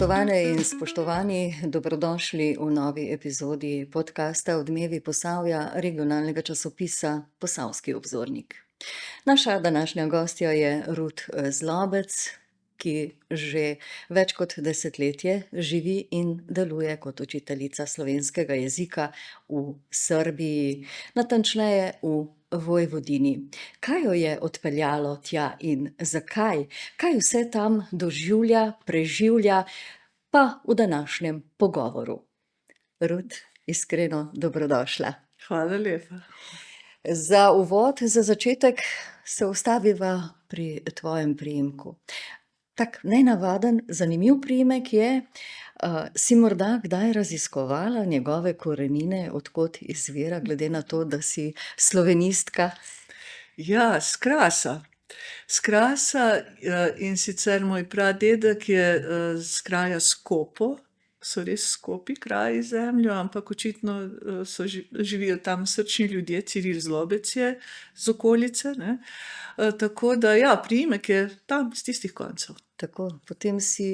Spoštovane in spoštovani, dobrodošli v novi epizodi podcasta Odmevi Posavja, regionalnega časopisa Posavski obzornik. Naša današnja gostja je Rut Zlobec, ki že več kot desetletje živi in deluje kot učiteljica slovenskega jezika v Srbiji, natančneje v Vojvodini. Kaj jo je odpeljalo tja in zakaj? Kaj vse tam doživlja, preživlja, pa v današnjem pogovoru. Rut, iskreno dobrodošla. Hvala lepa. Za uvod, za začetek se ustaviva pri tvojem priimku. Tak nenavaden, zanimiv priimek je. Si morda kdaj raziskovala njegove korenine, od kod izvira, glede na to, da si slovenistka? Ja, s Krasa. S Krasa, in sicer moj pradedek je s kraja Skopo, so res skopi kraji zemljo, ampak očitno živijo tam srčni ljudje, Ciril Zlobec je z okolice, ne. Tako da ja, priimek je tam z tistih koncev. Tako, potem si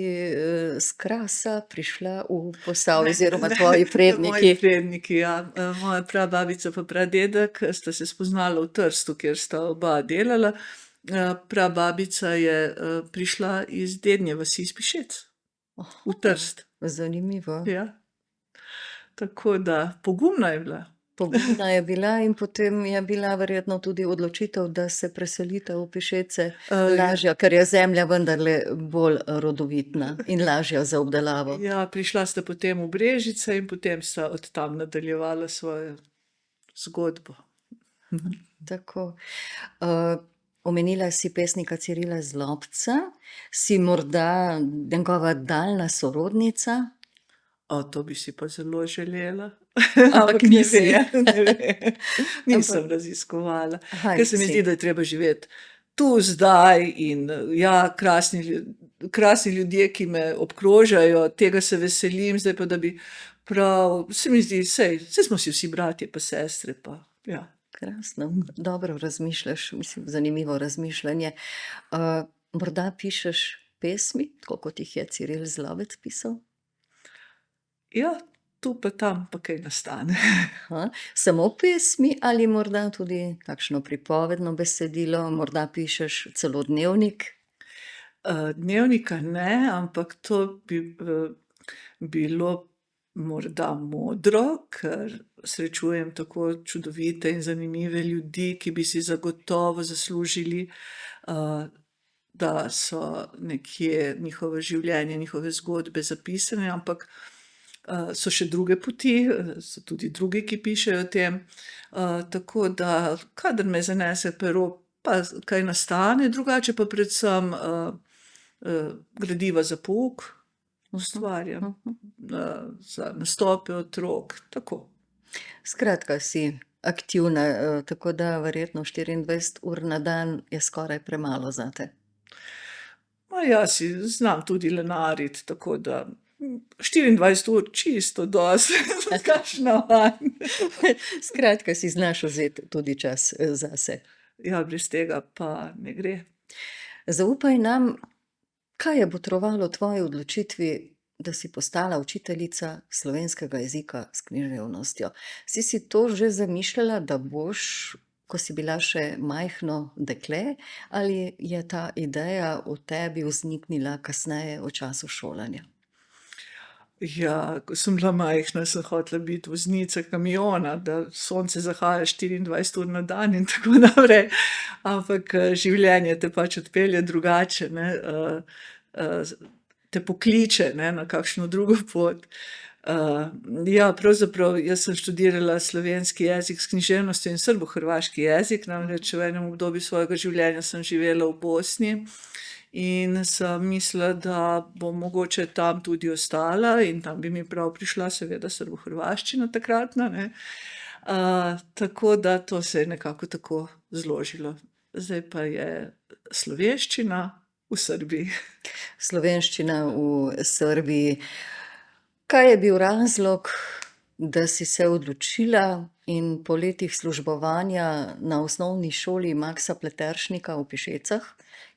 s Krasa prišla v Posavje oziroma tvoji predniki. Moji predniki, ja. Moja prababica pa pradedek sta se spoznala v Trstu, kjer sta oba delala. Prababica je prišla iz dednje vasi iz Pišec v Trst. Zanimivo. Ja. Tako da pogumna je bila. Pogumna je bila in potem je bila verjetno tudi odločitev, da se preselite v Pišece lažja, ker je zemlja vendarle bolj rodovitna in lažja za obdelavo. Ja, prišla sta potem v Brežice in potem sta od tam nadaljevala svojo zgodbo. Tako. Omenila si pesnika Cirila Zlobca, si morda njegova daljna sorodnica? To bi si pa zelo želela. Ampak nisi. Ne vem. Nisem raziskovala. Ker se mi zdi, da je treba živeti tu, zdaj in ja, krasni ljudje, ki me obkrožajo, tega se veselim, zdaj pa da bi prav, se mi zdi, saj smo si vsi bratje pa sestre pa, ja. Krasno, dobro razmišljaš, mislim, zanimivo razmišljanje. Morda pišeš pesmi, tako kot jih je Ciril Zlobec pisal? Ja, tu pa tam pa kaj nastane. Samo pesmi ali morda tudi kakšno pripovedno besedilo, morda pišeš celo dnevnik? Dnevnika ne, ampak to bi bilo morda modro, ker srečujem tako čudovite in zanimive ljudi, ki bi si zagotovo zaslužili, da so nekje njihova življenja, njihove zgodbe zapisane, ampak so še druge poti, so tudi drugi, ki pišejo o tem. Tako da, kadar me zanese pero, pa kaj nastane, drugače pa predvsem gradiva za pouk ustvarjam, za nastope otrok, tako. Skratka, si aktivna, tako da verjetno 24 ur na dan je skoraj premalo zate. Ja, si znam tudi lenariti, tako da 24 ur čisto dosti, kakšna vanj. Skratka, si znaš vzeti tudi čas zase. Ja, brez tega pa ne gre. Zaupaj nam, kaj je botrovalo tvoji odločitvi, da si postala učiteljica slovenskega jezika s književnostjo? Si to že zamišljala, da boš, ko si bila še majhno dekle, ali je ta ideja v tebi vzniknila kasneje v času šolanja? Ja, ko sem bila majhna, sem hotela biti voznica kamiona, da sonce zahaja 24 ur na dan in tako naprej. Ampak življenje te pač odpelje drugače, ne. Te pokliče, ne, na kakšno drugo pot. Ja, pravzaprav jaz sem študirala slovenski jezik s književnostjo in srbohrvaški jezik, namreč v enem obdobju svojega življenja sem živela v Bosni in sem mislila, da bom mogoče tam tudi ostala in tam bi mi prav prišla seveda srbohrvaščina takratna, ne. Tako da to se je nekako tako zložilo. Zdaj pa je slovenščina v Srbiji. Slovenščina v Srbiji. Kaj je bil razlog, da si se odločila in po letih službovanja na osnovni šoli Maksa Pleteršnika v Pišecah,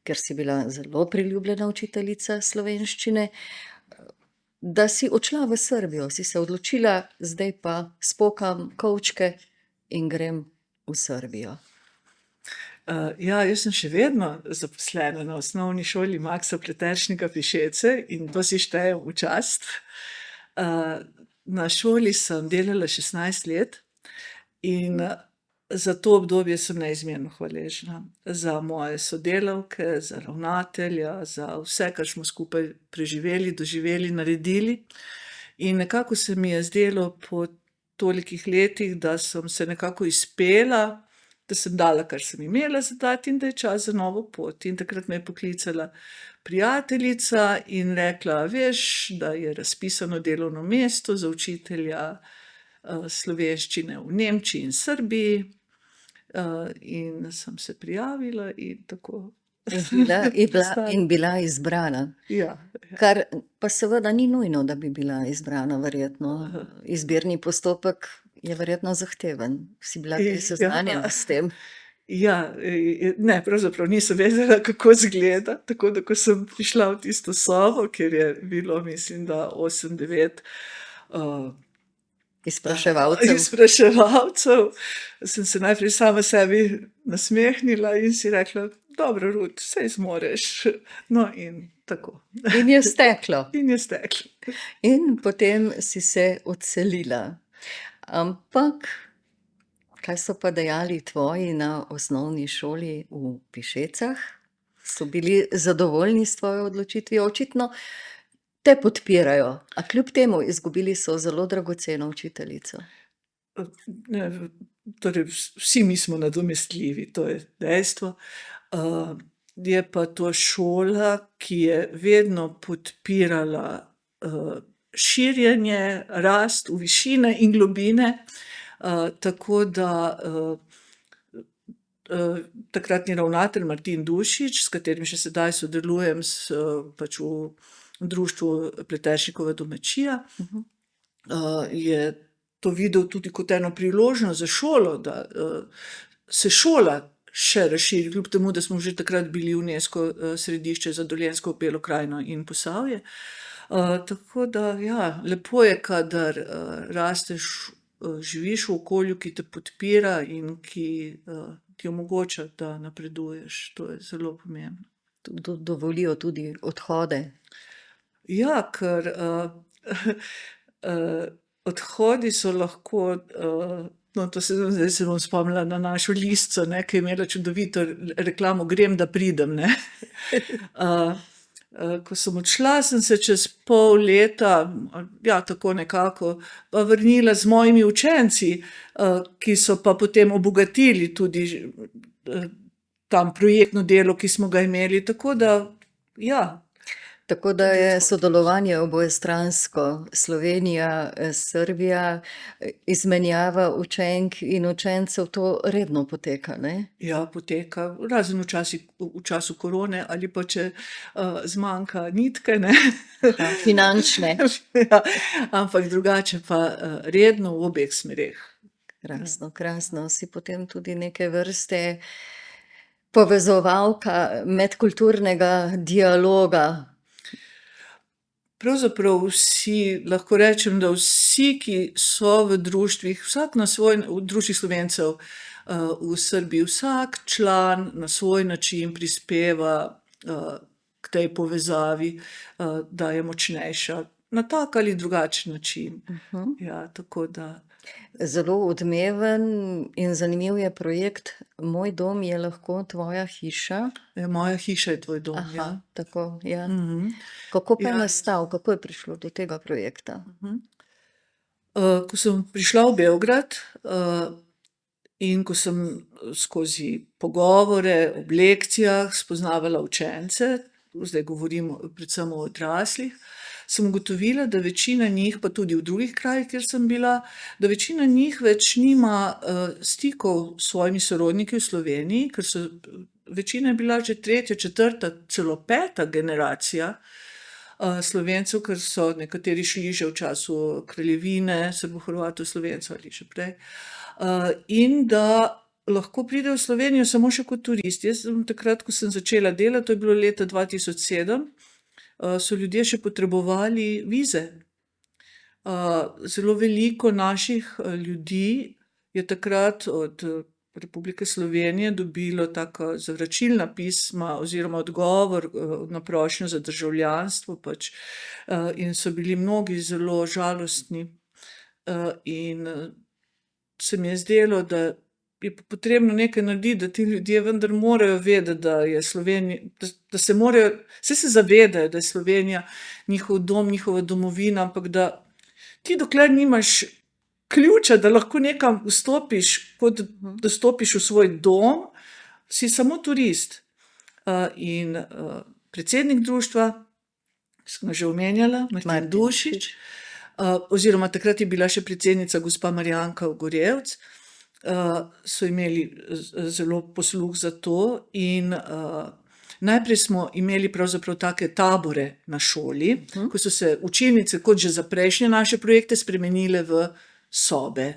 ker si bila zelo priljubljena učiteljica slovenščine, da si odšla v Srbijo, si se odločila, zdaj pa spokam kovčke in grem v Srbijo. Ja, jaz sem še vedno zaposlena na Osnovni šoli Maksa Pleteršnika Pišece in to si štejem v čast. Na šoli sem delala 16 let in za to obdobje sem neizmerno hvaležna. Za moje sodelavke, za ravnatelja, za vse, kar smo skupaj preživeli, doživeli, naredili. In nekako se mi je zdelo po tolikih letih, da sem se nekako izpela, da sem dala, kar sem imela za dati in da je čas za novo pot. In takrat me je poklicala prijateljica in rekla, veš, da je razpisano delovno mesto za učitelja slovenščine v Nemčiji in Srbiji. In sem se prijavila in tako. In bila izbrana. Ja. Kar pa seveda ni nujno, da bi bila izbrana, verjetno. Izbirni postopek je verjetno zahteven. Si bila kaj seznanjena s tem? Ja, ne, pravzaprav nisem vedela, kako izgleda, tako da ko sem prišla v tisto sobo, kjer je bilo, mislim, da 8-9 izpraševalcev, sem se najprej sama sebi nasmehnila in si rekla, dobro, Rut, saj zmoreš. No, in tako. In je steklo. In je steklo. In potem si se odselila. Ampak, kaj so pa dejali tvoji na osnovni šoli v Pišecah? So bili zadovoljni s tvojo odločitvijo? Očitno te podpirajo, a kljub temu izgubili so zelo dragoceno učiteljico. Torej, vsi mi smo nadomestljivi, to je dejstvo. Je pa to šola, ki je vedno podpirala širjenje, rast v višine in globine, tako da takratni ravnatelj Martin Dušič, s katerim še sedaj sodelujem pač v društvu Pleteršnikova domačija, je to videl tudi kot eno priložnost za šolo, da se šola še razširi, kljub temu, da smo že takrat bili UNESCO središče za Dolenjsko, Belo krajino in Posavje. Tako da, ja, lepo je, kadar rasteš, živiš v okolju, ki te podpira in ki ti omogoča, da napreduješ. To je zelo pomembno. Dovolijo tudi odhode. Ja, ker odhodi so lahko, no, zdaj se bom spomnila na našo Lisco, ne, ki je imela čudovito reklamo Grem, da pridem, ne. Ko sem odšla, sem se čez pol leta, ja, tako nekako, pa vrnila z mojimi učenci, ki so pa potem obogatili tudi tam projektno delo, ki smo ga imeli, tako da, ja. Tako da je sodelovanje obojestransko, Slovenija, Srbija, izmenjava učenk in učencev, to redno poteka, ne? Ja, poteka, razen v času korone ali pa če zmanjka nitke, ne. Finančne. Ja, ampak drugače pa redno v obeh smereh. Krasno, krasno. Si potem tudi neke vrste povezovalka medkulturnega dialoga. Pravzaprav vsi, lahko rečem, da vsi, ki so v društvih, vsak na svoj, v društvih Slovencev v Srbiji, vsak član na svoj način prispeva k tej povezavi, da je močnejša na tak ali drugačen način. Ja, tako da. Zelo odmeven in zanimiv je projekt Moj dom je lahko tvoja hiša. Moja hiša je tvoj dom, ja. Tako, ja. Kako pa je nastal, kako je prišlo do tega projekta? Ko sem prišla v Beograd in ko sem skozi pogovore ob lekcijah spoznavala učence, zdaj govorim predvsem o odraslih, sem ugotovila, da večina njih, pa tudi v drugih krajih, kjer sem bila, da večina njih več nima stikov s svojimi sorodniki v Sloveniji, ker so večina je bila že 3., 4., celo 5. generacija Slovencev, ker so nekateri šli že v času kraljevine, Srbo-Hrvatov, Slovencev ali še prej. In da lahko pridejo v Slovenijo samo še kot turisti. Jaz sem takrat, ko sem začela delati, to je bilo leta 2007, so ljudje še potrebovali vize. Zelo veliko naših ljudi je takrat od Republike Slovenije dobilo taka zavračilna pisma oziroma odgovor na prošnjo za državljanstvo pač, in so bili mnogi zelo žalostni. In se mi je zdelo, da je potrebno nekaj narediti, da ti ljudje vendar morajo vedeti, da je Slovenija, da se morajo, saj se zavedajo, da je Slovenija njihov dom, njihova domovina, ampak da ti dokler nimaš ključa, da lahko nekam vstopiš, kot da stopiš v svoj dom, si samo turist. In predsednik društva, sem ga že omenjala, Martin Dušič, oziroma takrat je bila še predsednica gospa Marjanka Ogorevc, so imeli zelo posluh za to in najprej smo imeli pravzaprav take tabore na šoli, ko so se učilnice, kot že za prejšnje naše projekte, spremenile v sobe.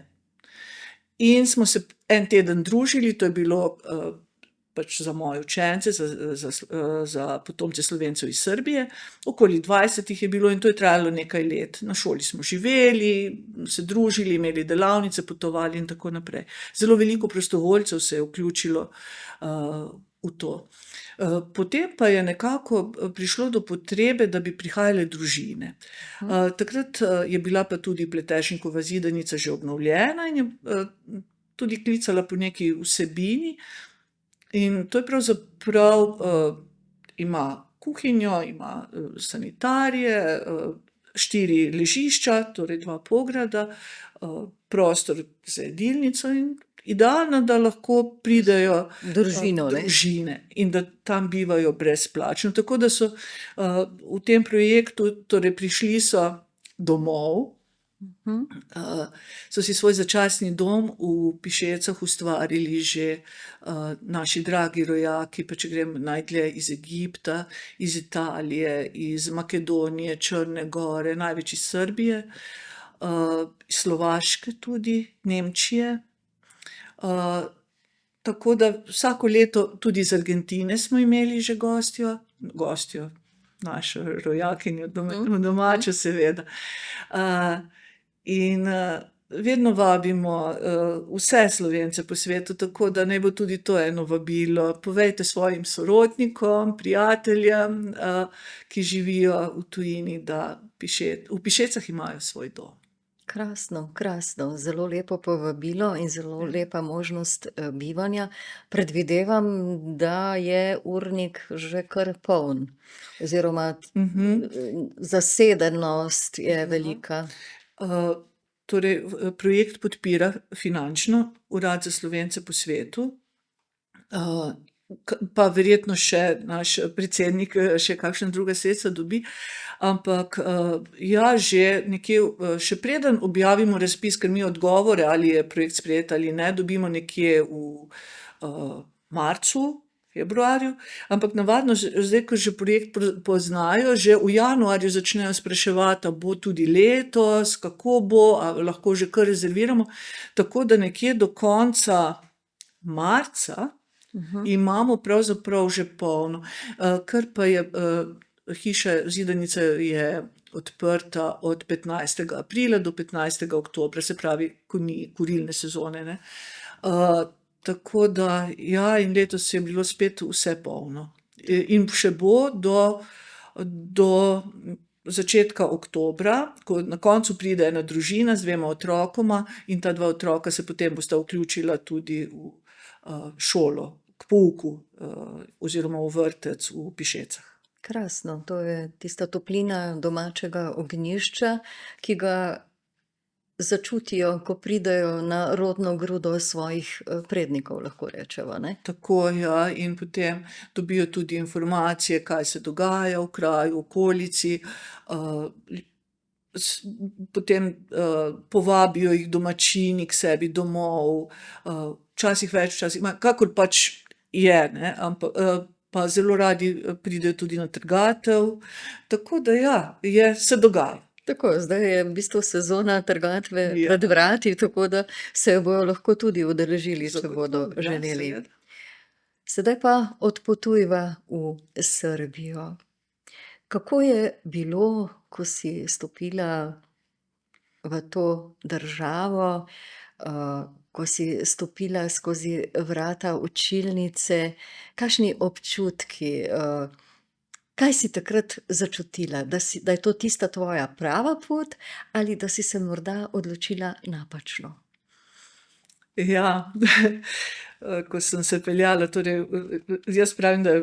In smo se en teden družili, to je bilo pač za moje učence, za potomce Slovencev iz Srbije. Okoli 20 jih je bilo in to je trajalo nekaj let. Na šoli smo živeli, se družili, imeli delavnice, potovali in tako naprej. Zelo veliko prostovoljcev se je vključilo v to. Potem pa je nekako prišlo do potrebe, da bi prihajale družine. Takrat je bila pa tudi Pleteršnikova zidanica že obnovljena in je tudi klicala po neki vsebini. In to je pravzaprav, ima kuhinjo, ima sanitarije, 4 ležišča, torej 2 pograda, prostor za jedilnico in idealno, da lahko pridejo družine in da tam bivajo brezplačno. Tako da so v tem projektu, torej prišli so domov, so si svoj začasni dom v Pišecah ustvarili že naši dragi rojaki, pa če grem najdlje iz Egipta, iz Italije, iz Makedonije, Črne gore, največ iz Srbije, Slovaške tudi, Nemčije. Tako da vsako leto tudi iz Argentine smo imeli že gostjo, našo rojakinjo, domačo seveda. In vedno vabimo vse Slovence po svetu, tako da naj bo tudi to eno vabilo. Povejte svojim sorodnikom, prijateljem, ki živijo v tujini, da v Pišecah imajo svoj dom. Krasno, krasno, zelo lepo povabilo in zelo lepa možnost bivanja. Predvidevam, da je urnik že kar poln, oziroma zasedenost je velika. Torej, projekt podpira finančno Urad za Slovence po svetu, pa verjetno še naš predsednik še kakšna druga sredstva dobi, ampak ja, že nekje, še preden objavimo razpis, ker mi odgovore, ali je projekt sprejet ali ne, dobimo nekje v marcu, februarju, ampak navadno zdaj, ko že projekt poznajo, že v januarju začnejo spraševati, a bo tudi letos, kako bo, a lahko že kar rezerviramo, tako da nekje do konca marca imamo pravzaprav že polno. Kar pa je hiša, zidanica je odprta od 15. aprila do 15. oktobra, se pravi, ko ni kurilne sezone, ne. Tako da, ja, in letos je bilo spet vse polno. In še bo do začetka oktobra, ko na koncu pride ena družina z 2 otrokoma in ta 2 otroka se potem bosta vključila tudi v šolo, k pouku, oziroma v vrtec v Pišecah. Krasno, to je tista toplina domačega ognjišča, ki ga začutijo, ko pridejo na rodno grudo svojih prednikov, lahko rečeva, ne? Tako, ja, in potem dobijo tudi informacije, kaj se dogaja v kraju, v okolici, potem povabijo jih domačini k sebi domov, včasih več, včasih manj, kakor pač je, ne, ampak pa zelo radi pridejo tudi na trgatev, tako da ja, se dogaja. Tako, zdaj je v bistvu sezona trgatve pred vrati, tako da se jo bojo lahko tudi udeležili, če bodo želeli. Sedaj pa odpotujva v Srbijo. Kako je bilo, ko si stopila v to državo, ko si stopila skozi vrata učilnice? Kakšni občutki, kaj si takrat začutila? Da je to tista tvoja prava pot ali da si se morda odločila napačno? Ja, ko sem se peljala, torej, jaz pravim, da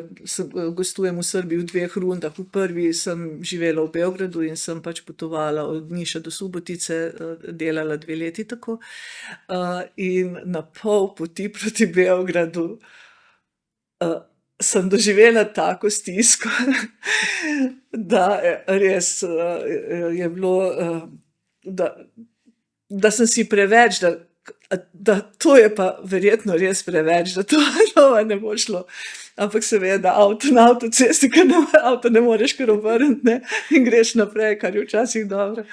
gostujem v Srbiji v 2 rundah. V prvi sem živela v Beogradu in sem pač potovala od Niša do Subotice, delala 2 leti tako. In na pol poti proti Beogradu, sem doživela tako stisko, da res, je bilo, da sem si preveč, da to je pa verjetno res preveč, da to ne bo šlo. Ampak seveda avto na avtocesti, avto ne moreš kar obrniti, ne, in greš naprej, kar je včasih dobro.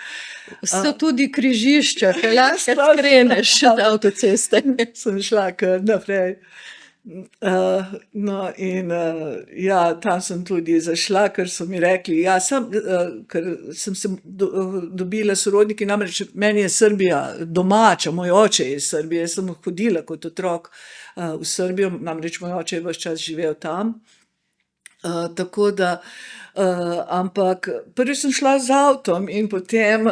So tudi križišča, ke lahko skreneš od avtoceste. Sem šla kar naprej. No, in, ja, tam sem tudi zašla, ker so mi rekli, ja, ker sem se dobila s sorodniki, namreč meni je Srbija domača, moj oče je iz Srbije, jaz sem hodila kot otrok, v Srbijo, namreč moj oče je ves čas živel tam. Tako da, ampak prvič sem šla z avtom in potem,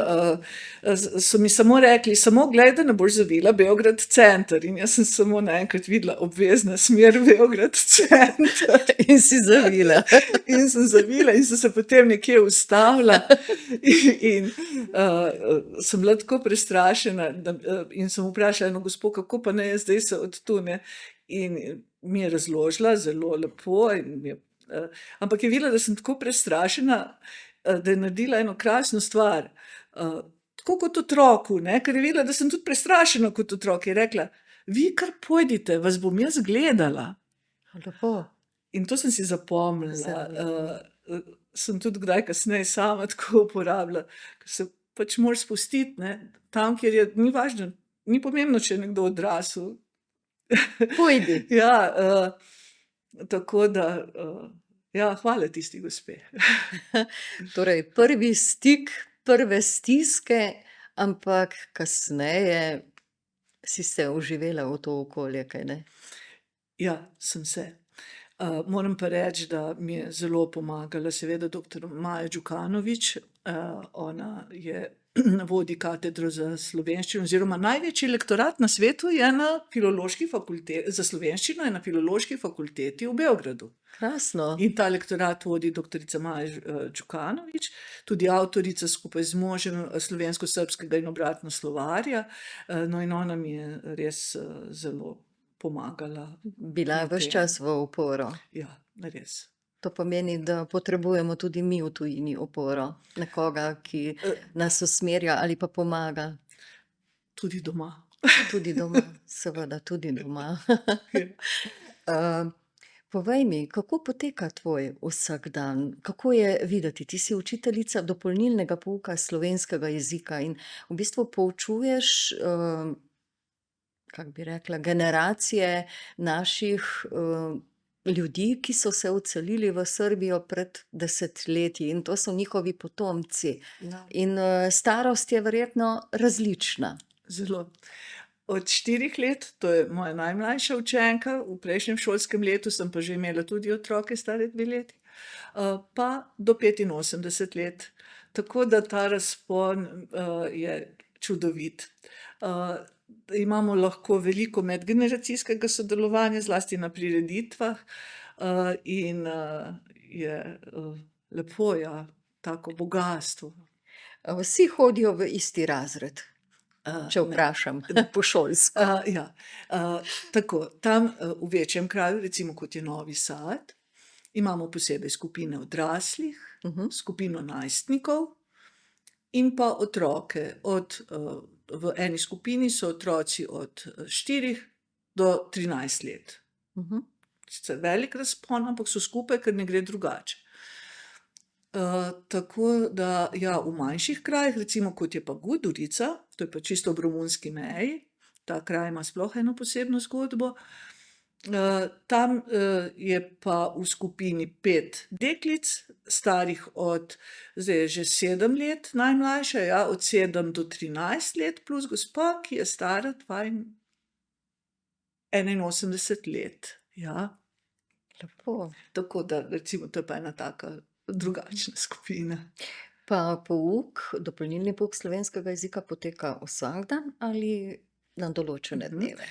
so mi samo rekli: "Samo glej, da ne boš zavila Beograd center." In jaz sem samo naenkrat videla obvezna smer Beograd center. In si zavila. In sem zavila in sem se potem nekje ustavila in, sem bila tako prestrašena, in sem vprašala eno gospo, kako pa naj jaz zdaj se od tu, ne. In mi je razložila zelo lepo in mi je, ampak je videla, da sem tako prestrašena, da je naredila eno krasno stvar. Tako kot otroku, ne, ker je videla, da sem tudi prestrašena kot otrok, je rekla: "Vi kar pojdite, vas bom jaz gledala." Lepo. In to sem si zapomnila. Zelo. Sem tudi kdaj kasneje sama tako uporabila, ker se pač moraš spustiti, ne, tam, kjer je, ni važno, ni pomembno, če je nekdo odrasel. Pojdi. Ja, tako da, ja, hvala tisti gospe. Torej prvi stik, prve stiske, ampak kasneje si se vživela v to okolje, kajne? Ja, sem se. Moram pa reči, da mi je zelo pomagala seveda doktor Maja Đukanović, ona je vodi katedro za slovenščino oziroma največji lektorat na svetu je na filološki za slovenščino je na Filološki fakulteti v Beogradu. Krasno. In ta lektorat vodi doktorica Maja Đukanović, tudi avtorica skupaj z možem slovensko-srbskega in obratno slovarja. No, in ona mi je res, zelo pomagala. Bila je pri ves tem. čas v oporo. Ja, res. To pomeni, da potrebujemo tudi mi v tujini oporo. Nekoga, ki nas usmerja ali pa pomaga. Tudi doma. Tudi doma, seveda, tudi doma. Povej mi, kako poteka tvoj vsakdan? Kako je videti? Ti si učiteljica dopolnilnega pouka slovenskega jezika in v bistvu poučuješ, kako bi rekla, generacije naših, ljudi, ki so se odselili v Srbijo pred desetletji, in to so njihovi potomci. Ja. In, starost je verjetno različna. Zelo. Od 4 let, to je moja najmlajša učenka, v prejšnjem šolskem letu sem pa že imela tudi otroke, stare 2 leti, pa do 85 let. Tako da ta razpon, je čudovit. Imamo lahko veliko medgeneracijskega sodelovanja, zlasti na prireditvah, in, je, lepo, ja, tako bogastvo. Vsi hodijo v isti razred, če Ne. vprašam po šolsko. Ja, tako, tam, v večjem kraju, recimo kot je Novi Sad, imamo posebej skupine odraslih, skupino najstnikov in pa otroke od, v eni skupini so otroci od 4 do 13 let. Sicer velik razpon, ampak so skupaj, ker ne gre drugače. Tako da, ja, v manjših krajih, recimo kot je pa Gudurica, to je pa čisto ob romunski meji, ta kraj ima sploh eno posebno zgodbo, Tam, je pa v skupini 5 deklic, starih zdaj je že 7 let najmlajša, ja, od 7 do 13 let, plus gospa, ki je stara 81 let, ja. Lepo. Tako da recimo to je pa ena taka drugačna skupina. Pa dopolnilni pouk slovenskega jezika poteka vsak dan ali na določene dneve?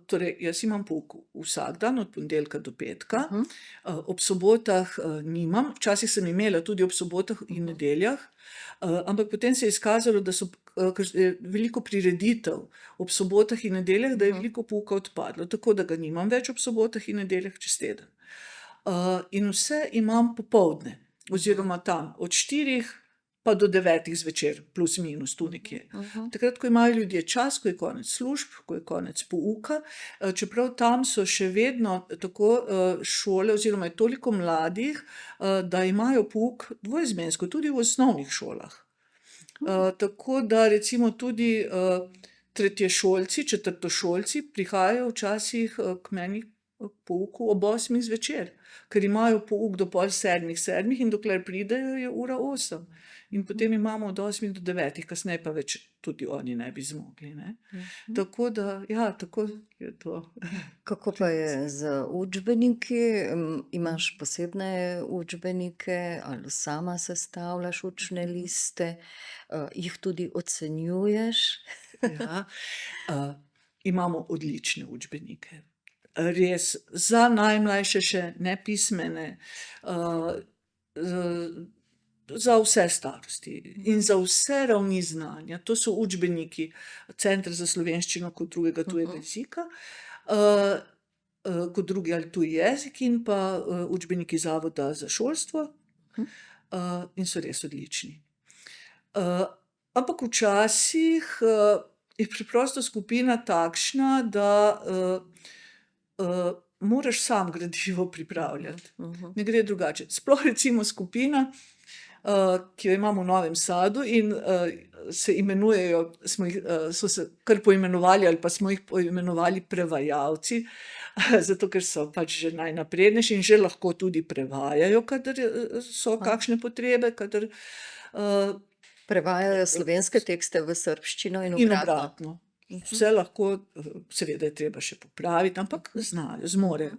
Torej jaz imam pouk vsak dan od ponedeljka do petka, Mhm. ob sobotah, nimam, včasih sem imela tudi ob sobotah in nedeljah, ampak potem se je izkazalo, da so, ker je veliko prireditev ob sobotah in nedeljah, da je veliko pouka odpadlo, tako da ga nimam več ob sobotah in nedeljah čez teden. In vse imam popoldne oziroma tam od 4 pa do 9 zvečer, plus minus tu nekje. Takrat, ko imajo ljudje čas, ko je konec služb, ko je konec pouka, čeprav tam so še vedno tako, šole oziroma je toliko mladih, da imajo pouk dvoizmensko, tudi v osnovnih šolah. Tako da recimo tudi, tretješolci, četrtošolci prihajajo včasih, k meni k pouku ob 8 zvečer, ker imajo pouk do pol 7 in dokler pridejo, je ura 8. In potem imamo od 8 do 9, kasneje pa več tudi oni ne bi zmogli, ne. Tako da, ja, tako je to. Kako pa je z učbeniki? Imaš posebne učbenike ali sama sestavljaš učne liste? Jih tudi ocenjuješ? Ja, imamo odlične učbenike. Res, za najmlajše še nepismene, za vse starosti in za vse ravni znanja. To so učbeniki Centra za slovenščino kot drugega tujega jezika, kot drugi ali tuji jezik in pa, učbeniki Zavoda za šolstvo, in so res odlični. Ampak včasih, je preprosto skupina takšna, da, moraš sam gradivo pripravljati. Ne gre drugače. Sploh recimo skupina, ki jo imam v Novem Sadu in, se imenujejo, so se kar poimenovali ali pa smo jih poimenovali prevajalci, zato ker so pač že najnaprednejši in že lahko tudi prevajajo, kadar, so kakšne potrebe, kadar, Prevajajo slovenske tekste v srbščino in in obratno. obratno. Vse lahko, seveda je treba še popraviti, ampak znajo, zmorejo.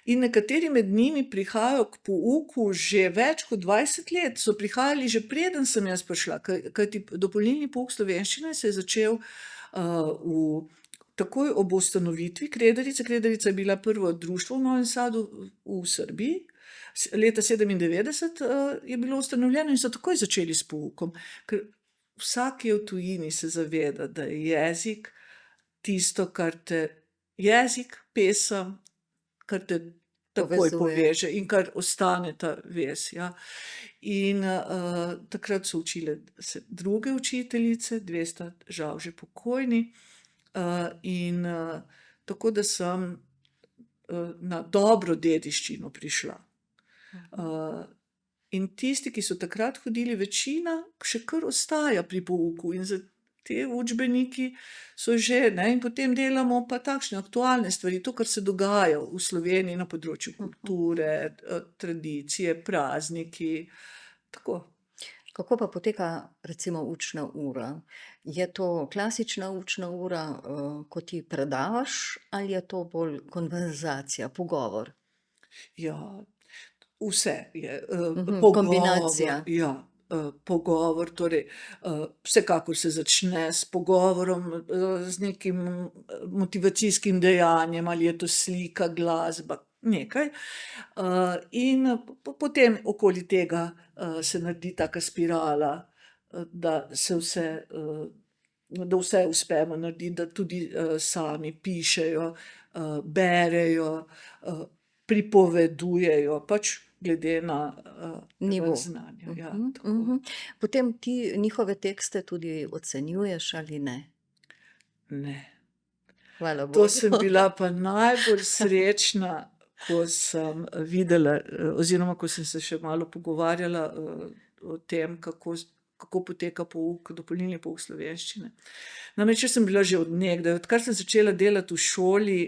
In nekateri med njimi prihajajo k pouku že več kot 20 let, so prihajali že preden sem jaz prišla, kajti dopolnilni pouk slovenščine se je začel, takoj ob ustanovitvi Kredarice. Kredarica je bila prvo društvo v Novem Sadu v Srbiji, leta 97, je bilo ustanovljeno in so takoj začeli s poukom, ker vsak, ki je v tujini, se zaveda, da je jezik tisto, kar te, jezik, pesem, kar te takoj Povezuje. poveže in kar ostane ta vez, ja. In, takrat so učile se druge učiteljice, 2 sta žal že pokojni, in, tako da sem, na dobro dediščino prišla. In tisti, ki so takrat hodili, večina še kar ostaja pri pouku in ti učbeniki so že, ne, in potem delamo pa takšne aktualne stvari, to, kar se dogaja v Sloveniji na področju kulture, tradicije, prazniki, tako. Kako pa poteka recimo učna ura? Je to klasična učna ura, ko ti predavaš, ali je to bolj konverzacija, pogovor? Ja, vse je, Kombinacija. pogovor, ja, pogovor, torej, vsekakor se začne s pogovorom, z nekim motivacijskim dejanjem, ali je to slika, glasba, nekaj. In potem okoli tega, se naredi taka spirala, da se vse, da vse uspemo narediti, da tudi, sami pišejo, berejo, pripovedujejo, pač glede na, Nivo. znanje, ja, tako. Potem ti njihove tekste tudi ocenjuješ ali ne? Ne. Hvala To bogu. sem bila pa najbolj srečna, ko sem videla, oziroma ko sem se še malo pogovarjala, o tem, kako poteka pouk, dopolnilni pouk slovenščine. Namreč jaz sem bila že od nekdaj, odkar sem začela delati v šoli,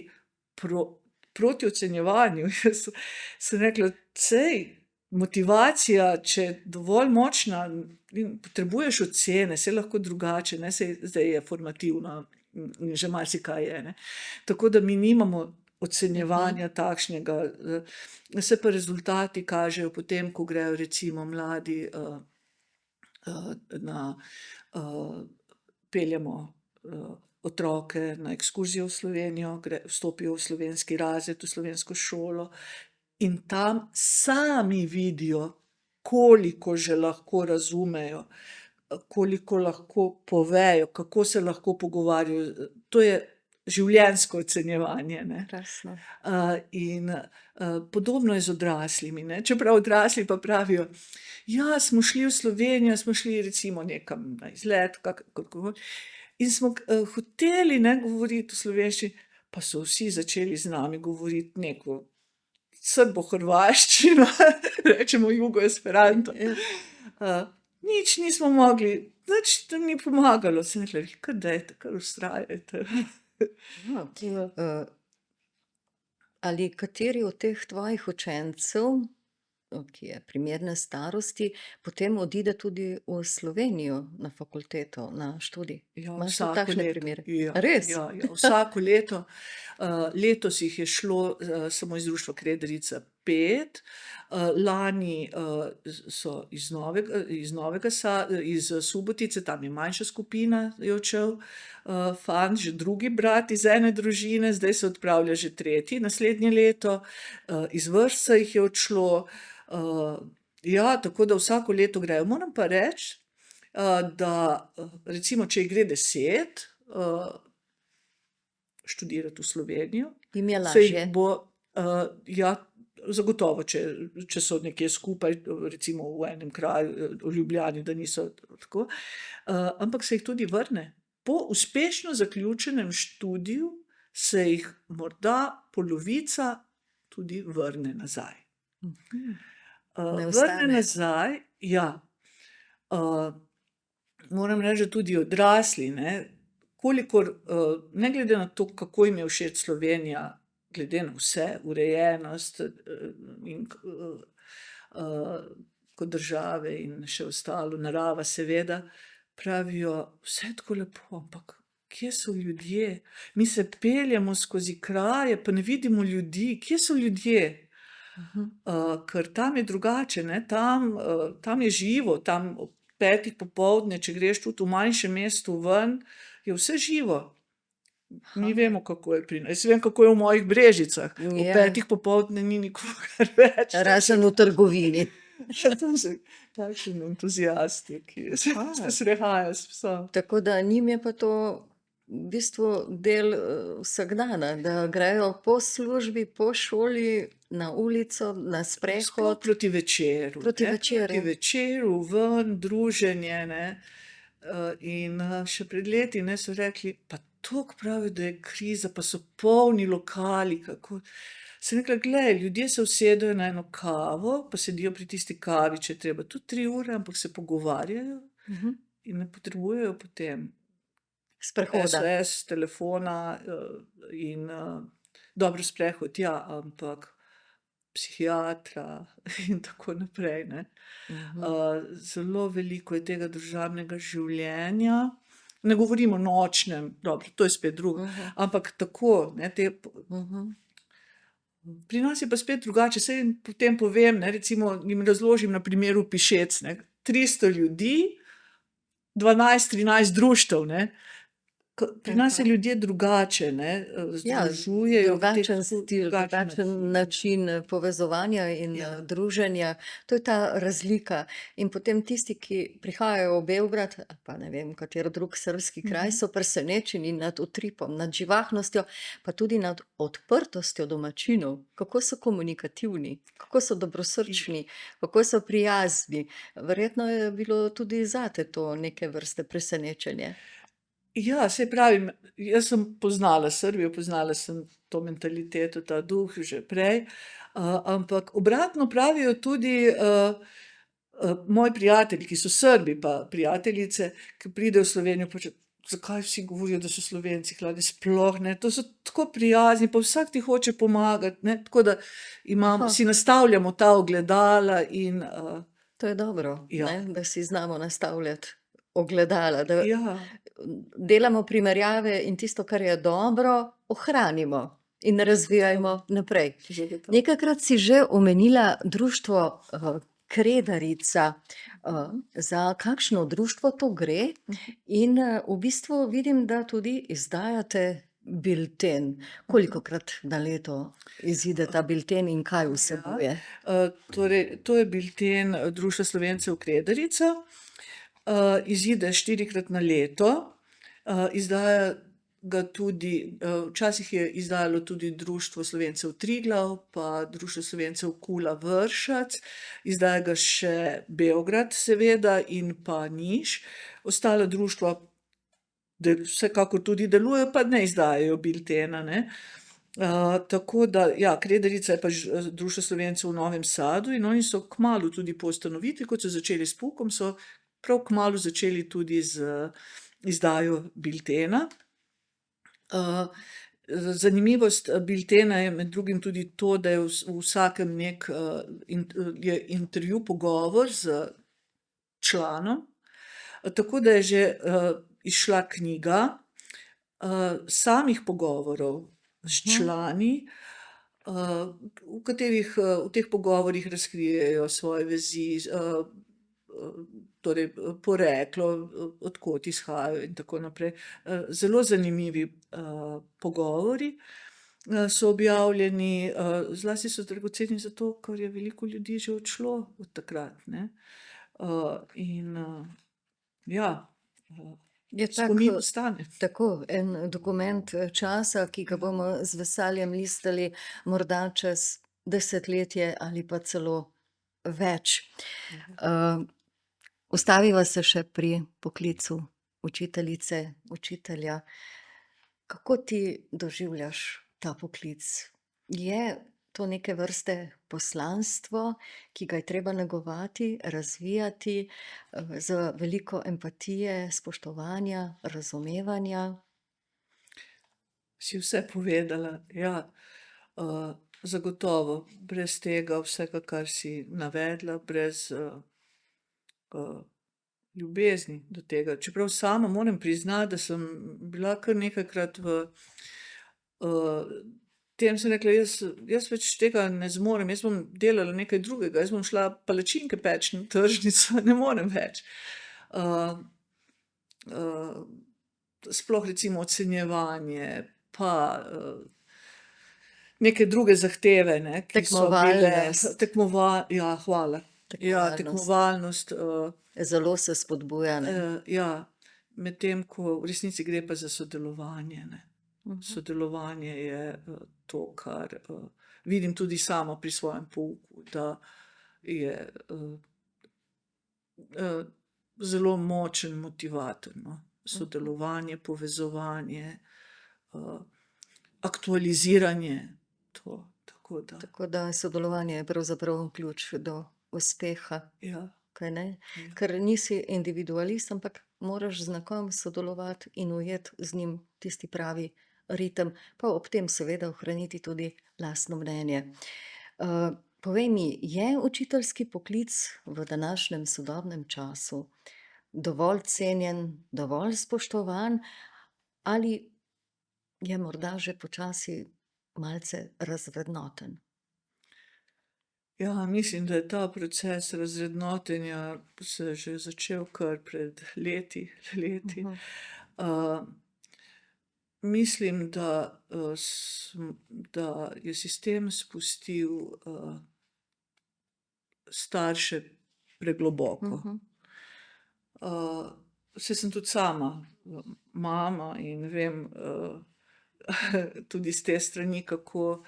proti ocenjevanju. Jaz sem rekla, saj motivacija, če je dovolj močna, potrebuješ ocene, saj lahko drugače, ne, saj zdaj je formativno in že marsikaj je, ne. Tako da mi nimamo ocenjevanja takšnega, se pa rezultati kažejo potem, ko grejo recimo mladi peljemo otroke na ekskurzijo v Slovenijo, vstopijo v slovenski razred, v slovensko šolo in tam sami vidijo, koliko že lahko razumejo, koliko lahko povejo, kako se lahko pogovarjajo. To je življenjsko ocenjevanje, ne. Krasno. In podobno je z odraslimi, ne. Čeprav odrasli pa pravijo, ja, smo šli v Slovenijo, smo šli recimo nekam na izlet, kakorkoli, in smo hoteli, ne, govoriti v slovenščini, pa so vsi začeli z nami govoriti neko srbo-hrvaščino, rečemo jugoesperanto. Nič nismo mogli, nič nam ni pomagalo. Sem rekla, vi kar dajte, kar vztrajajte. Ali kateri od teh tvojih učencev, ki je primerne starosti, potem odide tudi v Slovenijo na fakulteto, na študij? Ja, Imaš vsako takšne leto. primere? Ja, Res? ja, vsako leto. Letos jih je šlo samo iz društva Kredarica 5, lani so iz Subotice, tam je manjša skupina, je odšel fant, že drugi brat iz ene družine, zdaj se odpravlja že tretji, naslednje leto. Iz vrtca jih je odšlo. Ja, tako da vsako leto grejo. Moram pa reči, da recimo, če jih gre 10 študirati v Slovenijo, Jim je se jih lažje. bo, ja, zagotovo, če so nekje skupaj, recimo v enem kraju, v Ljubljani, da niso tako, ampak se jih tudi vrne. Po uspešno zaključenem študiju se jih morda polovica tudi vrne nazaj. Ne Vrne ostane. nazaj, ja. Moram reči, da tudi odrasli, ne, kolikor, ne glede na to, kako jim je všeč Slovenija, glede na vse, urejenost in kot države in še ostalo, narava seveda, pravijo, vse je tako lepo, ampak kje so ljudje? Mi se peljemo skozi kraje, pa ne vidimo ljudi. Kje so ljudje? Ker tam je drugače, ne, tam je živo, tam ob 5 popoldne, če greš tudi v manjšem mestu ven, je vse živo. Mi vemo, kako je pri nas. Jaz vem, kako je v mojih Brežicah. Ob Ja. 5 popoldne ni nikogar več. Razen v trgovini. Tam so takšni entuziasti, ki se sprehajajo s psom. Tako da njim je pa to v bistvu del vsakdana, da grejo po službi, po šoli, na ulico, na Sploh sprehod. proti večeru. Proti ne, večeru. Proti večeru, ven, druženje, ne. In še pred leti, ne, so rekli, pa toliko pravijo, da je kriza, pa so polni lokali, kako. Sem rekla, glej, ljudje se usedejo na eno kavo, pa sedijo pri tisti kavi, če je treba tudi 3 ure, ampak se pogovarjajo in ne potrebujejo potem Sprehoda. SOS, telefona in dobro sprehod, ja, ampak psihiatra in tako naprej, ne. Zelo veliko je tega družabnega življenja. Ne govorim o nočnem, dobro, to je spet drugo, ampak tako, ne, pri nas je pa spet drugače, saj jim potem povem, ne, recimo jim razložim na primeru Pišec, ne, 300 ljudi, 12, 13 društev, ne. Pri nas se ljudje drugače, ne, Ja, združujejo. drugačen stil, drugačen način povezovanja in druženja. To je ta razlika. In potem tisti, ki prihajajo v Beograd, ali pa ne vem, katero drug srbski kraj, so presenečeni nad utripom, nad živahnostjo, pa tudi nad odprtostjo domačinov. Kako so komunikativni, kako so dobrosrčni, kako so prijazni. Verjetno je bilo tudi zate to neke vrste presenečenje. Ja, saj pravim, jaz sem poznala Srbijo, poznala sem to mentaliteto, ta duh že prej, ampak obratno pravijo tudi moji prijatelji, ki so Srbi, pa prijateljice, ki pridejo v Slovenijo, pa zakaj vsi govorijo, da so Slovenci hladni, sploh ne, to so tako prijazni, pa vsak ti hoče pomagati, ne, tako da Aha, si nastavljamo ta ogledala in to je dobro, ja, ne, da si znamo nastavljati ogledala, da ja, delamo primerjave in tisto, kar je dobro, ohranimo in razvijajmo naprej. zagotovo. Nekajkrat si že omenila društvo Kredarica. Za kakšno društvo to gre? In v bistvu vidim, da tudi izdajate bilten. Kolikokrat na leto izide ta bilten in kaj Ja, vsebuje? torej, to je bilten Društva Slovencev Kredarica. Izide 4-krat na leto. Izdaja ga tudi, včasih je izdajalo tudi Društvo Slovencev Triglav, pa Društvo Slovencev Kula Vršac. Izdaja ga še Beograd seveda in pa Niš. Ostala društva vsekakor tudi delujejo, pa ne izdajajo biltena, ne. Tako da, ja, Kredarica je pa Društvo Slovencev v Novem Sadu in oni so kmalu tudi po ustanovitvi, kot so začeli s poukom, so prav kmalu začeli tudi z izdajo biltena. Zanimivost biltena je med drugim tudi to, da je v vsakem je intervju, pogovor z članom, tako da je že izšla knjiga samih pogovorov s člani, v teh pogovorih razkrijejo svoje vezi, torej poreklo, od kod izhajajo in tako naprej. Zelo zanimivi pogovori so objavljeni, zlasti so dragoceni zato, ker je veliko ljudi že odšlo od takrat, ne. In ja, Je tak, spomin ostane. tako en dokument časa, ki ga bomo z veseljem listali morda čez desetletje ali pa celo več. Ustaviva se še pri poklicu učiteljice, učitelja. Kako ti doživljaš ta poklic? Je to neke vrste poslanstvo, ki ga je treba negovati, razvijati z veliko empatije, spoštovanja, razumevanja? Si vse povedala, ja. Zagotovo, brez tega vsega, kar si navedla, brez ljubezni do tega. Čeprav sama moram priznati, da sem bila kar nekajkrat v tem, sem rekla, jaz več tega ne zmorem, jaz bom delala nekaj drugega, jaz bom šla palačinke peči na tržnico, ne morem več. Sploh recimo ocenjevanje, pa neke druge zahteve, ne, ki so bile Tekmovalnost. ja, hvala. Ja, tekmovalnost, Zelo se spodbuja, ne? ja, medtem ko v resnici gre pa za sodelovanje, ne. Sodelovanje je to, kar vidim tudi sama pri svojem pouku, da je zelo močen motivator, no. Sodelovanje, povezovanje, aktualiziranje, to, tako da. Tako da sodelovanje je pravzaprav ključ do uspeha, Ja, kaj ne? ja. Ker nisi individualist, ampak moraš z nekom sodelovati in ujeti z njim tisti pravi ritem, pa ob tem seveda ohraniti tudi lastno mnenje. Povej mi, je učiteljski poklic v današnjem sodobnem času dovolj cenjen, dovolj spoštovan ali je morda že počasi malce razvrednoten? Ja, mislim, da je ta proces razvrednotenja se že začel kar pred leti. Mislim, da da je sistem spustil starše pregloboko. Saj sem tudi sama mama in vem tudi s te strani, kako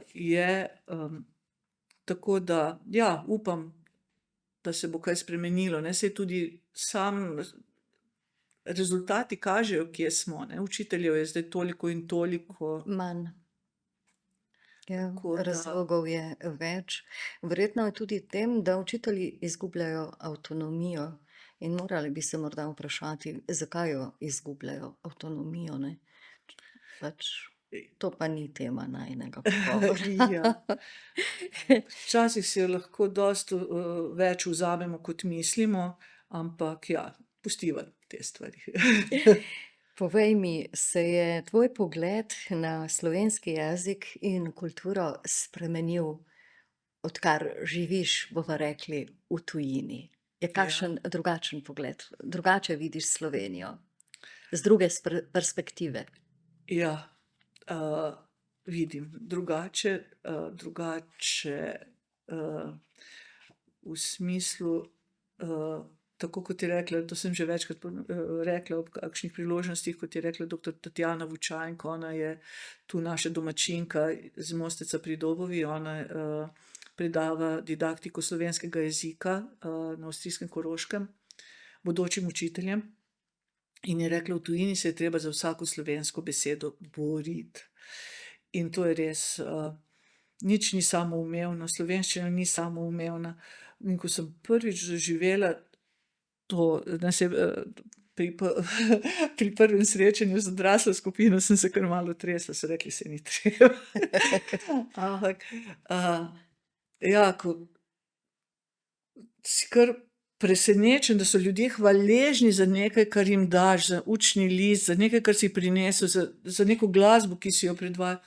je. Tako da, ja, upam, da se bo kaj spremenilo, ne, saj tudi rezultati kažejo, kje smo, ne, učiteljev je zdaj toliko in toliko. Manj. Ja, Tako da. razlogov je več. Verjetno je tudi v tem, da učitelji izgubljajo avtonomijo In morali bi se morda vprašati, zakaj jo izgubljajo, avtonomijo, ne? Pač to pa ni tema najinega pogovora. Ja. Včasih si jo lahko dosti več vzamemo, kot mislimo, ampak ja, pustiva te stvari. Povej mi, se je tvoj pogled na slovenski jezik in kulturo spremenil, odkar živiš, bova rekli, v tujini? Je kakšen drugačen pogled? Drugače vidiš Slovenijo? Z druge perspektive? Ja, vidim drugače, v smislu, tako kot je rekla, to sem že večkrat rekla ob kakšnih priložnostih, kot je rekla doktor Tatjana Vučanjk, ona je tu naša domačinka z Mosteca pri Dobovi, ona predava didaktiko slovenskega jezika na avstrijskem Koroškem bodočim učiteljem. In je rekla, v tujini se je treba za vsako slovensko besedo boriti. In to je res, nič ni samoumevno, slovenščina ni samoumevna. In ko sem prvič doživela to, pri prvem srečanju z odraslo skupino, sem se kar malo tresla, so rekli, saj ni treba. Ampak, ja, ko si kar presenečen, da so ljudje hvaležni za nekaj, kar jim daš, za učni list, za nekaj, kar si prinesel, za neko glasbo, ki si jo predvajal.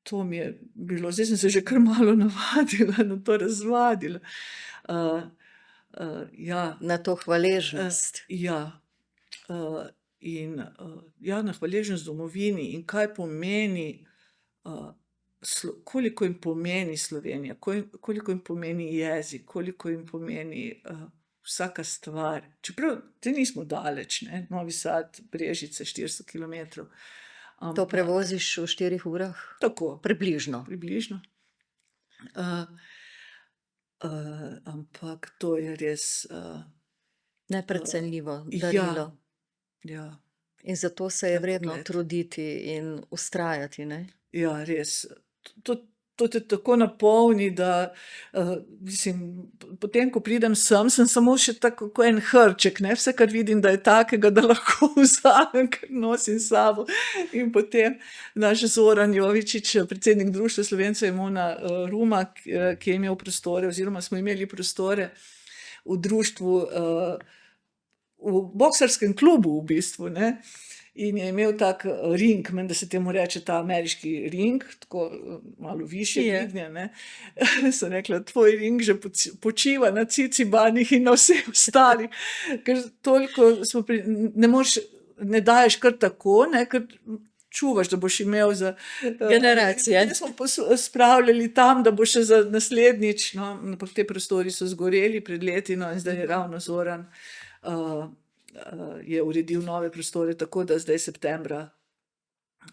To mi je bilo, zdaj sem se že kar malo navadila na to, razvadila. Ja. Na to hvaležnost. Ja. In ja, na hvaležnost domovini in kaj pomeni, koliko jim pomeni Slovenija, koliko jim pomeni jezik, koliko jim pomeni vsaka stvar. Čeprav te nismo daleč, ne, Novi Sad, Brežice, 400 kilometrov. To prevoziš v 4 urah? Tako. Približno. Približno. Ampak to je res neprecenljivo darilo. Ja. In zato se je vredno truditi in vztrajati, ne? Ja, res. To te tako napolni, da mislim, potem, ko pridem sem samo še tako kot en hrček, ne, vse, kar vidim, da je takega, da lahko vzamem, ker nosim s sabo. In potem naš Zoran Jovičič, predsednik Društva Slovencev Emona Ruma, ki je imel prostore, oziroma smo imeli prostore v društvu, v boksarskem klubu v bistvu, ne. In je imel tak ring, menda se temu reče ta ameriški ring, tako malo višje dvignjen, ne. Sem rekla, tvoj ring že počiva na Cicibanih in na vseh ostalih, ker toliko smo ne moreš, ne daješ kar tako, ne, ker čuvaš, da boš imel za generacije. Potem smo spravljali tam, da bo še za naslednjič, no, ampak te prostori so zgoreli pred leti, no, in zdaj je ravno Zoran je uredil nove prostore, tako da zdaj septembra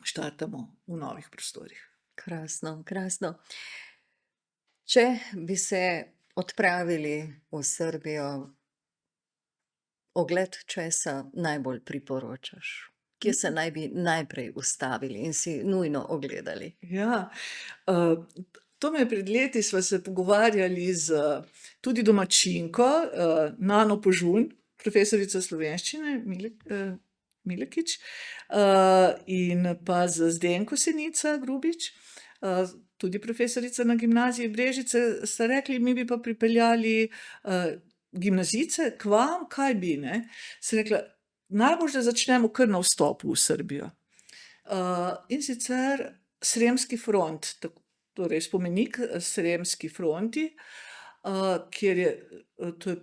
štartamo v novih prostorih. Krasno, krasno. Če bi se odpravili v Srbijo, ogled česa najbolj priporočaš? Kje se naj bi najprej ustavili in si nujno ogledali? Ja, to me pred leti sva se pogovarjali z tudi domačinko, Nano Požun, profesorica slovenščine, Milekič, in pa z Zdenko Senica Grubič, tudi profesorica na gimnaziji Brežice, sta rekli, mi bi pa pripeljali gimnazijce k vam, kaj bi, ne. Sem rekla, najboljše, da začnemo kar na vstopu v Srbijo. In sicer Sremski front, torej spomenik Sremski fronti, kjer je, to je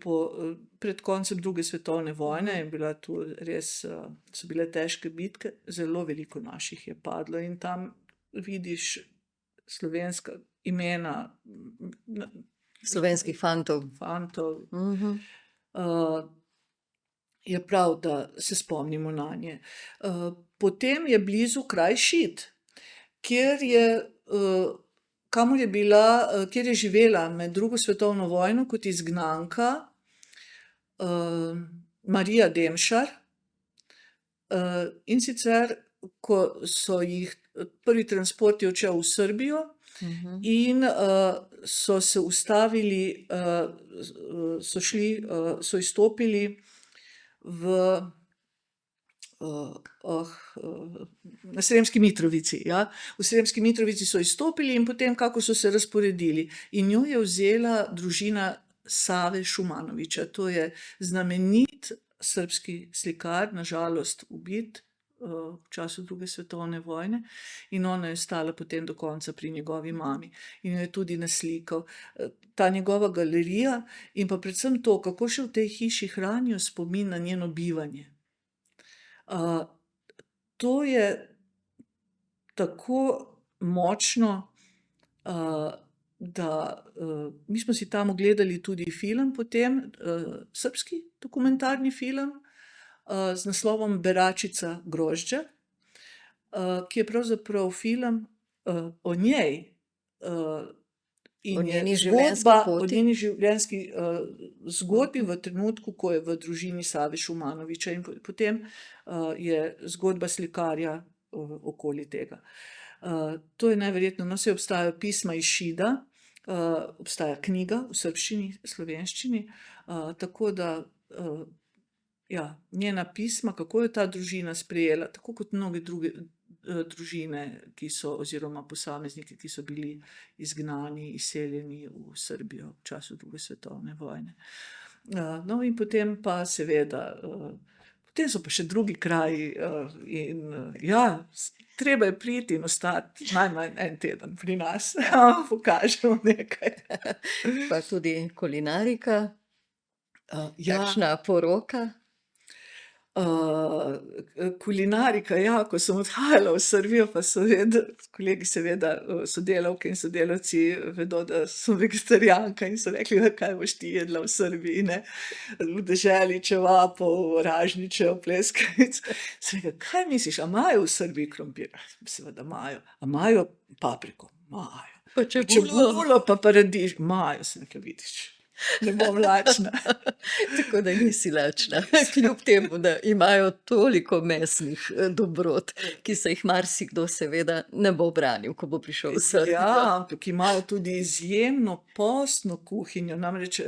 pred koncem druge svetovne vojne, je bila tu res, so bile težke bitke, zelo veliko naših je padlo in tam vidiš slovenska imena. Slovenskih fantov. Fantov. Je prav, da se spomnimo nanje. Potem je blizu kraj Šid, kjer je kjer je živela med drugo svetovno vojno kot izgnanka Marija Demšar. In sicer, ko so jih prvi transport je odšel v Srbijo in so se ustavili, so izstopili v na Sremski Mitrovici, ja. V Sremski Mitrovici so izstopili in potem kako so se razporedili. In jo je vzela družina Save Šumanovića, to je znamenit srbski slikar, na žalost ubit v času druge svetovne vojne, in ona je ostala potem do konca pri njegovi mami in jo je tudi naslikal. Ta njegova galerija in pa predvsem to, kako še v tej hiši hranijo spomin na njeno bivanje. To je tako močno, da mi smo si tam ogledali tudi film potem, srbski dokumentarni film, z naslovom Beračica grožđa, ki je pravzaprav film o njej, in O je njeni življenjski zgodba o poti. njeni življenjski zgodbi v trenutku, ko je v družini Save Šumanovića, in potem je zgodba slikarja okoli tega. To je neverjetno, no, saj obstajajo pisma iz Šida, obstaja knjiga v srbščini, slovenščini, tako da ja, njena pisma, kako jo ta družina sprejela, tako kot mnoge druge družine, ki so, oziroma posamezniki, ki so bili izgnani, izseljeni v Srbijo v času druge svetovne vojne. No, in potem pa seveda, potem so pa še drugi kraji, in ja, treba je priti in ostati najmanj en teden pri nas, pokažemo nekaj. Pa tudi kulinarika, Ja. kakšna poroka. Kulinarika, ja, ko sem odhajala v Srbijo, pa so kolegi seveda, sodelavke in sodelavci vedo, da sem vegetarijanka, in so rekli, kaj boš ti jedla v Srbiji, ne? V deželi čevapov, ražničev, pleskavic. Sem rekla, kaj misliš, a imajo v Srbiji krompir? Seveda imajo. A imajo papriko? Imajo. Pa Čebulo pa paradiž? Imajo. Sem rekla, vidiš, ne bom lačna. Tako da nisi lačna, kljub temu, da imajo toliko mesnih dobrot, ki se jih marsikdo seveda ne bo branil, ko bo prišel v Srbijo. Ja, ampak imajo tudi izjemno postno kuhinjo, namreč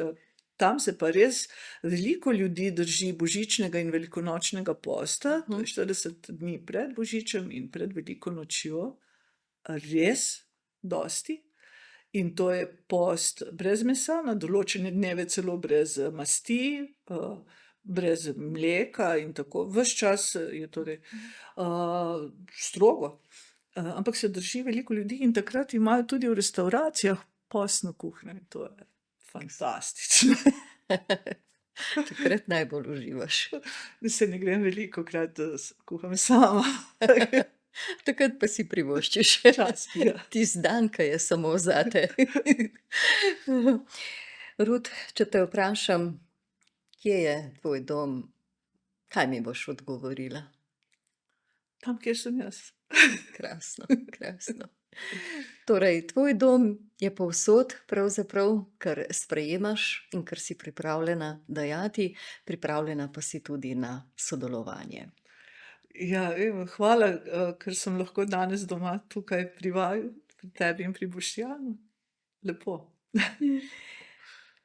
tam se pa res veliko ljudi drži božičnega in velikonočnega posta, to je 40 dni pred božičem in pred veliko nočjo, res dosti. In to je post brez mesa, na določene dneve celo brez masti, brez mleka in tako. Ves čas je torej strogo. Ampak se drži veliko ljudi in takrat imajo tudi v restavracijah postno kuhinjo in to je fantastično. Takrat najbolj uživaš. Se ne grem velikokrat, kuham sama. Takrat pa si privoščiš Včasih, ja. tisti dan, ki je samo zate. Rut, če te vprašam, kje je tvoj dom, kaj mi boš odgovorila? Tam, kjer sem jaz. Krasno, krasno. Torej, tvoj dom je povsod pravzaprav, kar sprejemaš in kar si pripravljena dajati, pripravljena pa si tudi na sodelovanje. Ja, evo, hvala, ker sem lahko danes doma tukaj pri vaju, pri tebi in pri Boštjanu. Lepo.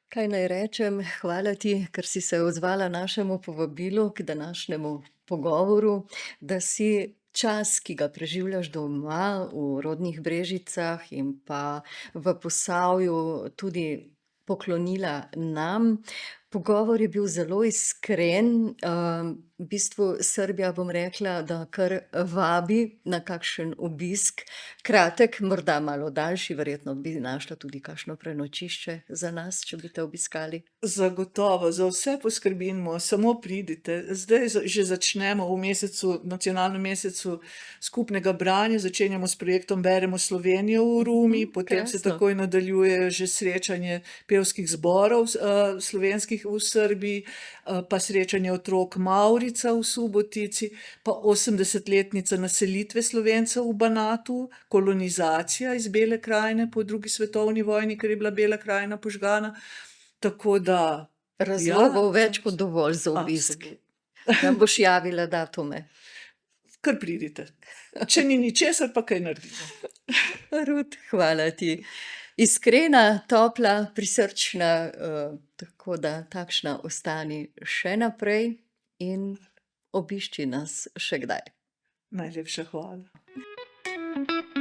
Kaj naj rečem, hvala ti, ker si se odzvala našemu povabilu k današnjemu pogovoru, da si čas, ki ga preživljaš doma v rodnih Brežicah in pa v Posavju, tudi poklonila nam. Pogovor je bil zelo iskren, v bistvu Srbija, bom rekla, da kar vabi na kakšen obisk, kratek, morda malo daljši, verjetno bi našla tudi kakšno prenočišče za nas, če bi te obiskali. Zagotovo, za vse poskrbimo, samo pridite. Zdaj že začnemo v mesecu, nacionalnem mesecu skupnega branja, začenjamo s projektom Beremo Slovenijo v Rumi, potem se krasno. takoj nadaljuje že srečanje pevskih zborov slovenskih v Srbiji, pa srečanje otrok Mavrica v Subotici, pa 80-letnica naselitve Slovencev v Banatu, kolonizacija iz Bele krajine po drugi svetovni vojni, ker je bila Bela krajina požgana. Tako da Razlogov več kot dovolj za obisk. absolutno. Nam boš javila datume. Kar pridite. Če ni ničesar, pa kaj naredimo. Rut, hvala ti. Iskrena, topla, prisrčna, tako da takšna ostani še naprej in obišči nas še kdaj. Najlepša hvala.